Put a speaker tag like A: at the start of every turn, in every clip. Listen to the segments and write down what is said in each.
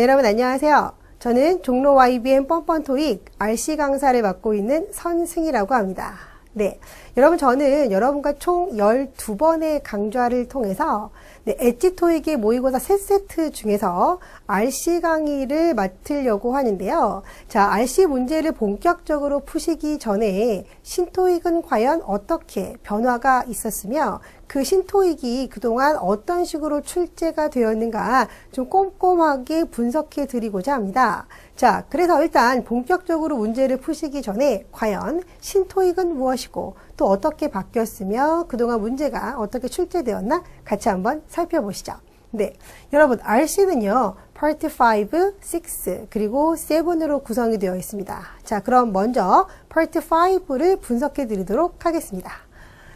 A: 네, 여러분 안녕하세요. 저는 종로 YBN 뻔뻔 토익 RC 강사를 맡고 있는 선승이라고 합니다. 네, 여러분 저는 여러분과 총 12번의 강좌를 통해서 엣지 토익의 모의고사 3세트 중에서 RC 강의를 맡으려고 하는데요. 자, RC 문제를 본격적으로 푸시기 전에 신토익은 과연 어떻게 변화가 있었으며 그 신토익이 그동안 어떤 식으로 출제가 되었는가 좀 꼼꼼하게 분석해 드리고자 합니다. 자, 그래서 일단 본격적으로 문제를 푸시기 전에 과연 신토익은 무엇이고 또 어떻게 바뀌었으며 그동안 문제가 어떻게 출제되었나 같이 한번 살펴보시죠. 네, 여러분 RC는요 Part 5, 6 그리고 7으로 구성이 되어 있습니다. 자, 그럼 먼저 Part 5를 분석해 드리도록 하겠습니다.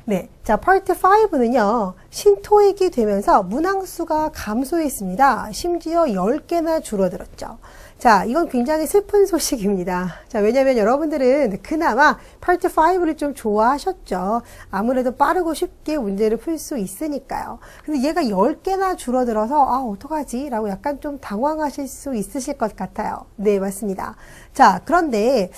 A: 네, 자, Part 5는요, 신토익이 되면서 문항수가 감소했습니다. 심지어 10개나 줄어들었죠. 자, 이건 굉장히 슬픈 소식입니다. 자, 왜냐면 여러분들은 그나마 Part 5를 좀 좋아하셨죠. 아무래도 빠르고 쉽게 문제를 풀 수 있으니까요. 근데 얘가 10개나 줄어들어서, 어떡하지? 라고 약간 좀 당황하실 수 있으실 것 같아요. 네, 맞습니다. 자, 그런데,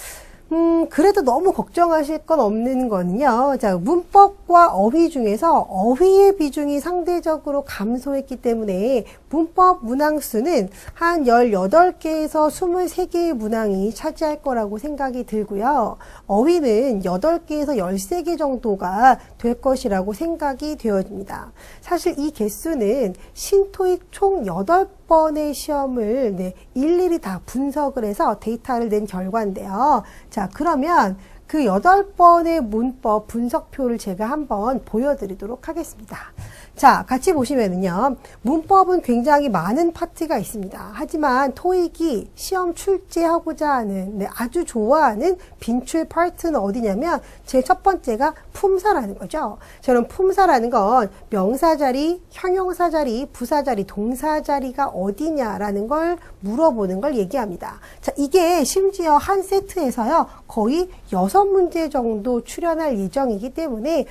A: 그래도 너무 걱정하실 건 없는 거는요. 자, 문법과 어휘 중에서 어휘의 비중이 상대적으로 감소했기 때문에 문법 문항수는 한 18개에서 23개의 문항이 차지할 거라고 생각이 들고요. 어휘는 8개에서 13개 정도가 될 것이라고 생각이 되어집니다. 사실 이 개수는 신토익 총 8번의 시험을 일일이 다 분석을 해서 데이터를 낸 결과인데요. 자, 그러면 그 8번의 문법 분석표를 제가 한번 보여드리도록 하겠습니다. 자, 같이 보시면은요, 문법은 굉장히 많은 파트가 있습니다. 하지만 토익이 시험 출제하고자 하는, 아주 좋아하는 빈출 파트는 어디냐면, 제 첫 번째가 품사라는 거죠. 저는 품사라는 건 명사 자리, 형용사 자리, 부사 자리, 동사 자리가 어디냐라는 걸 물어보는 걸 얘기합니다. 자, 이게 심지어 한 세트에서요, 거의 6문제 정도 출연할 예정이기 때문에,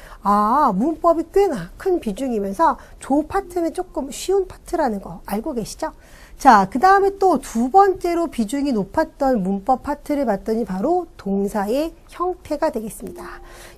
A: 문법이 꽤나 큰 비중이면서 조 파트는 조금 쉬운 파트라는 거 알고 계시죠? 자, 그 다음에 또 두 번째로 비중이 높았던 문법 파트를 봤더니 바로 동사의 형태가 되겠습니다.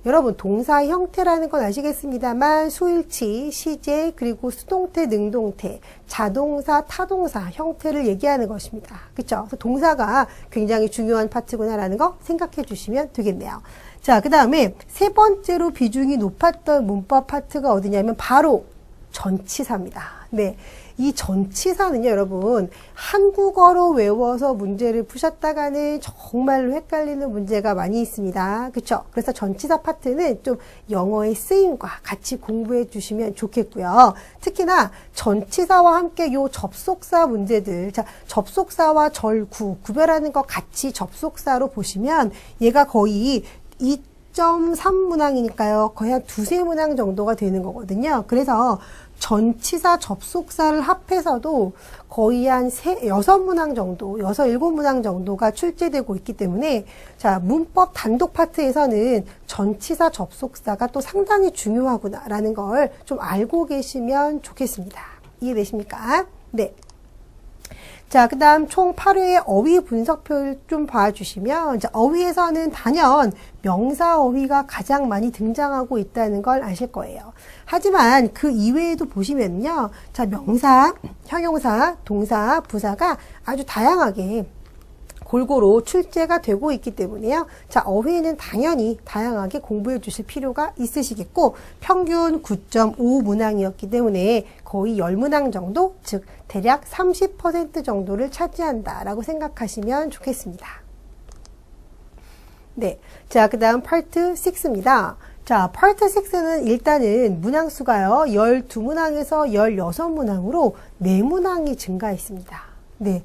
A: 여러분, 동사의 형태라는 건 아시겠습니다만 수일치, 시제, 그리고 수동태, 능동태, 자동사, 타동사 형태를 얘기하는 것입니다. 그쵸? 그래서 동사가 굉장히 중요한 파트구나라는 거 생각해 주시면 되겠네요. 자, 그 다음에 세 번째로 비중이 높았던 문법 파트가 어디냐면 바로 전치사입니다. 네. 이 전치사는요, 여러분, 한국어로 외워서 문제를 푸셨다가는 정말로 헷갈리는 문제가 많이 있습니다. 그쵸? 그래서 전치사 파트는 좀 영어의 쓰임과 같이 공부해 주시면 좋겠고요. 특히나 전치사와 함께 요 접속사 문제들, 자, 접속사와 절구, 구별하는 거 같이 접속사로 보시면 얘가 거의 2.3 문항이니까요. 거의 한 2~3문항 정도가 되는 거거든요. 그래서 전치사 접속사를 합해서도 거의 한 6문항 정도, 6~7문항 정도가 출제되고 있기 때문에 자, 문법 단독 파트에서는 전치사 접속사가 또 상당히 중요하구나라는 걸 좀 알고 계시면 좋겠습니다. 이해되십니까? 네. 자, 그 다음 총 8회의 어휘 분석표를 좀 봐주시면, 이제 어휘에서는 단연 명사 어휘가 가장 많이 등장하고 있다는 걸 아실 거예요. 하지만 그 이외에도 보시면요. 자, 명사, 형용사, 동사, 부사가 아주 다양하게 골고루 출제가 되고 있기 때문에요. 자, 어휘는 당연히 다양하게 공부해 주실 필요가 있으시겠고, 평균 9.5문항이었기 때문에 거의 10문항 정도, 즉 대략 30% 정도를 차지한다라고 생각하시면 좋겠습니다. 네, 자, 그 다음 파트 6입니다. 자, 파트 6는 일단은 문항수가요, 12문항에서 16문항으로 4문항이 증가했습니다. 네.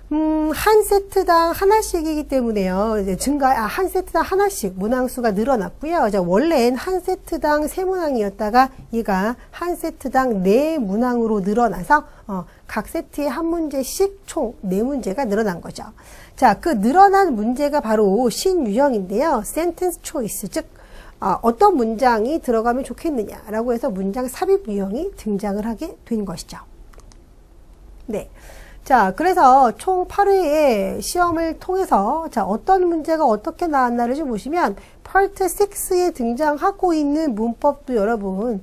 A: 한 세트당 하나씩이기 때문에요. 이제 한 세트당 하나씩 문항수가 늘어났고요. 원래는 한 세트당 3문항이었다가 얘가 한 세트당 4문항으로 늘어나서 각 세트에 한 문제씩 총 4문제가 늘어난 거죠. 자, 그 늘어난 문제가 바로 신유형인데요. sentence choice, 즉 어떤 문장이 들어가면 좋겠느냐라고 해서 문장 삽입 유형이 등장을 하게 된 것이죠. 네. 자, 그래서 총 8회의 시험을 통해서 자, 어떤 문제가 어떻게 나왔나를 좀 보시면 파트 6에 등장하고 있는 문법도 여러분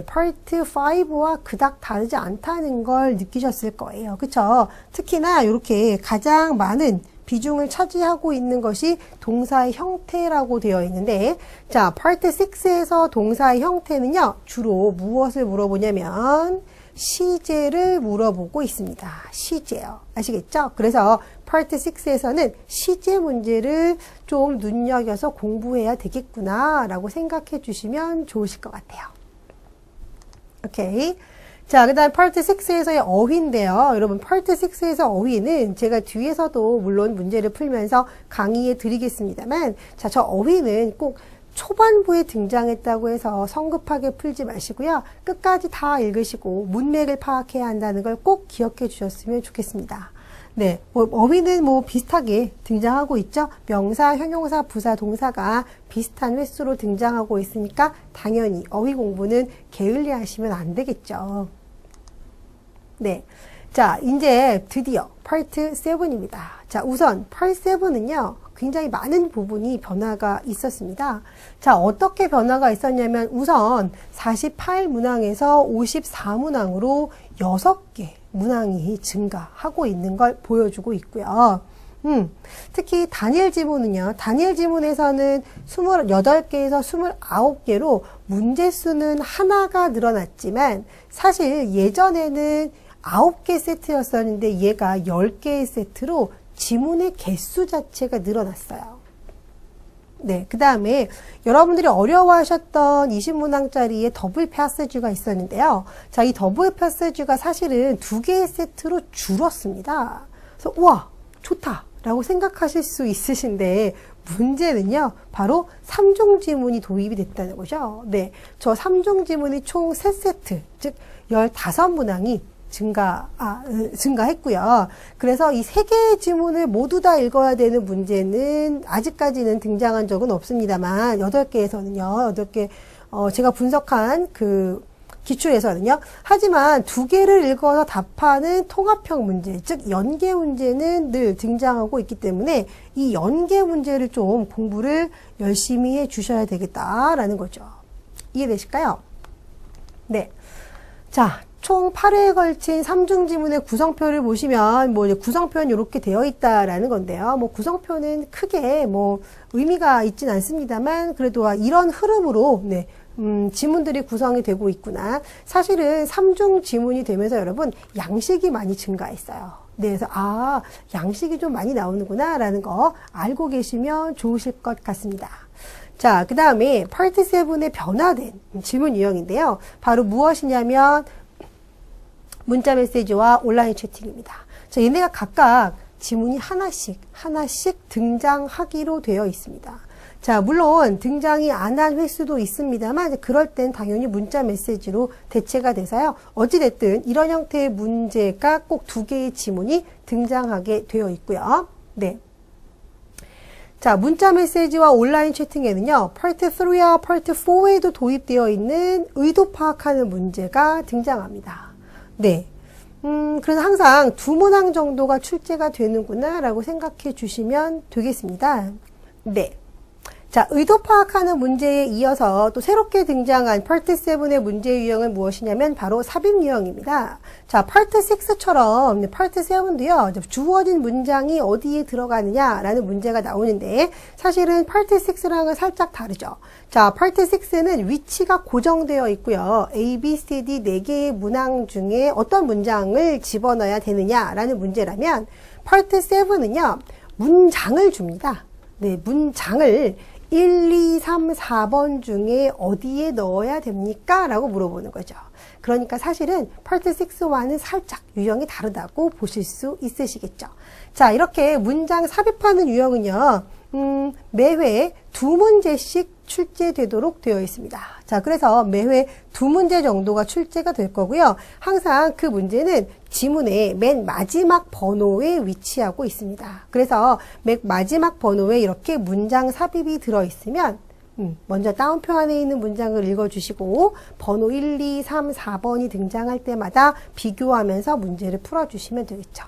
A: 파트 5와 그닥 다르지 않다는 걸 느끼셨을 거예요. 그쵸? 특히나 이렇게 가장 많은 비중을 차지하고 있는 것이 동사의 형태라고 되어 있는데 자, 파트 6에서 동사의 형태는요. 주로 무엇을 물어보냐면 시제를 물어보고 있습니다. 시제요. 아시겠죠? 그래서 파트 6에서는 시제 문제를 좀 눈여겨서 공부해야 되겠구나 라고 생각해 주시면 좋으실 것 같아요. 오케이. 자, 그 다음 파트 6에서의 어휘인데요. 여러분, 파트 6에서 어휘는 제가 뒤에서도 물론 문제를 풀면서 강의해 드리겠습니다만, 자, 저 어휘는 꼭 초반부에 등장했다고 해서 성급하게 풀지 마시고요. 끝까지 다 읽으시고 문맥을 파악해야 한다는 걸 꼭 기억해 주셨으면 좋겠습니다. 네, 어휘는 비슷하게 등장하고 있죠. 명사, 형용사, 부사, 동사가 비슷한 횟수로 등장하고 있으니까 당연히 어휘 공부는 게을리 하시면 안 되겠죠. 네. 자, 이제 드디어 파트 7입니다. 자, 우선 파트 7은요. 굉장히 많은 부분이 변화가 있었습니다. 자, 어떻게 변화가 있었냐면 우선 48문항에서 54문항으로 6개 문항이 증가하고 있는 걸 보여주고 있고요. 특히 단일 지문은요. 단일 지문에서는 28개에서 29개로 문제 수는 하나가 늘어났지만 사실 예전에는 9개 세트였었는데 얘가 10개의 세트로 지문의 개수 자체가 늘어났어요. 네, 그 다음에 여러분들이 어려워하셨던 20문항짜리의 더블 패스지가 있었는데요. 자, 이 더블 패스지가 사실은 2개의 세트로 줄었습니다. 그래서 우와, 좋다 라고 생각하실 수 있으신데 문제는요, 바로 3종 지문이 도입이 됐다는 거죠. 네, 저 3종 지문이 총 3세트, 즉 15문항이 증가했고요. 그래서 이 3개의 지문을 모두 다 읽어야 되는 문제는 아직까지는 등장한 적은 없습니다만 8개에서는요. 8개 제가 분석한 그 기출에서는요. 하지만 2개를 읽어서 답하는 통합형 문제, 즉 연계 문제는 늘 등장하고 있기 때문에 이 연계 문제를 좀 공부를 열심히 해 주셔야 되겠다라는 거죠. 이해되실까요? 네. 자, 총 8회에 걸친 3중 지문의 구성표를 보시면 이제 구성표는 이렇게 되어 있다라는 건데요. 구성표는 크게 의미가 있진 않습니다만 그래도 이런 흐름으로 지문들이 구성이 되고 있구나. 사실은 3중 지문이 되면서 여러분 양식이 많이 증가했어요. 네, 그래서 양식이 좀 많이 나오는구나 라는 거 알고 계시면 좋으실 것 같습니다. 자, 그 다음에 파트 7의 변화된 지문 유형인데요. 바로 무엇이냐면 문자 메시지와 온라인 채팅입니다. 자, 얘네가 각각 지문이 하나씩 등장하기로 되어 있습니다. 자, 물론 등장이 안 한 횟수도 있습니다만 그럴 땐 당연히 문자 메시지로 대체가 돼서요. 어찌됐든 이런 형태의 문제가 꼭 2개의 지문이 등장하게 되어 있고요. 네. 자, 문자 메시지와 온라인 채팅에는요. 파트 3와 파트 4에도 도입되어 있는 의도 파악하는 문제가 등장합니다. 네. 그래서 항상 2문항 정도가 출제가 되는구나 라고 생각해 주시면 되겠습니다. 네. 자, 의도 파악하는 문제에 이어서 또 새롭게 등장한 파트 7의 문제 유형은 무엇이냐면 바로 삽입 유형입니다. 자, 파트 6처럼 파트 7도요. 주어진 문장이 어디에 들어가느냐라는 문제가 나오는데 사실은 파트 6랑은 살짝 다르죠. 자, 파트 6는 위치가 고정되어 있고요. A, B, C, D 4개의 문항 중에 어떤 문장을 집어넣어야 되느냐라는 문제라면 파트 7은요. 문장을 줍니다. 네, 문장을 1, 2, 3, 4번 중에 어디에 넣어야 됩니까? 라고 물어보는 거죠. 그러니까 사실은 파트 6와는 살짝 유형이 다르다고 보실 수 있으시겠죠. 자, 이렇게 문장 삽입하는 유형은요. 매회 2문제씩 출제되도록 되어 있습니다. 자, 그래서 매회 2문제 정도가 출제가 될 거고요. 항상 그 문제는 지문의 맨 마지막 번호에 위치하고 있습니다. 그래서 맨 마지막 번호에 이렇게 문장 삽입이 들어있으면 먼저 따옴표 안에 있는 문장을 읽어주시고 번호 1, 2, 3, 4번이 등장할 때마다 비교하면서 문제를 풀어주시면 되겠죠.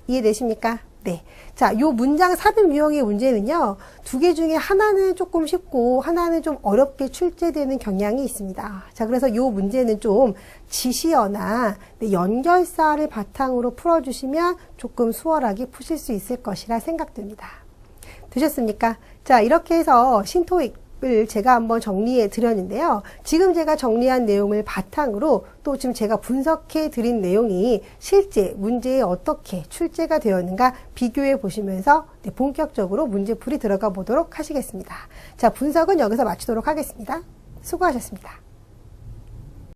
A: 이해되십니까? 네. 자, 요 문장 삽입 유형의 문제는요, 두 개 중에 하나는 조금 쉽고, 하나는 좀 어렵게 출제되는 경향이 있습니다. 자, 그래서 요 문제는 좀 지시어나 연결사를 바탕으로 풀어주시면 조금 수월하게 푸실 수 있을 것이라 생각됩니다. 되셨습니까? 자, 이렇게 해서 신토익을 제가 한번 정리해 드렸는데요. 지금 제가 정리한 내용을 바탕으로 또 지금 제가 분석해 드린 내용이 실제 문제에 어떻게 출제가 되었는가 비교해 보시면서 본격적으로 문제풀이 들어가 보도록 하시겠습니다. 자, 분석은 여기서 마치도록 하겠습니다. 수고하셨습니다.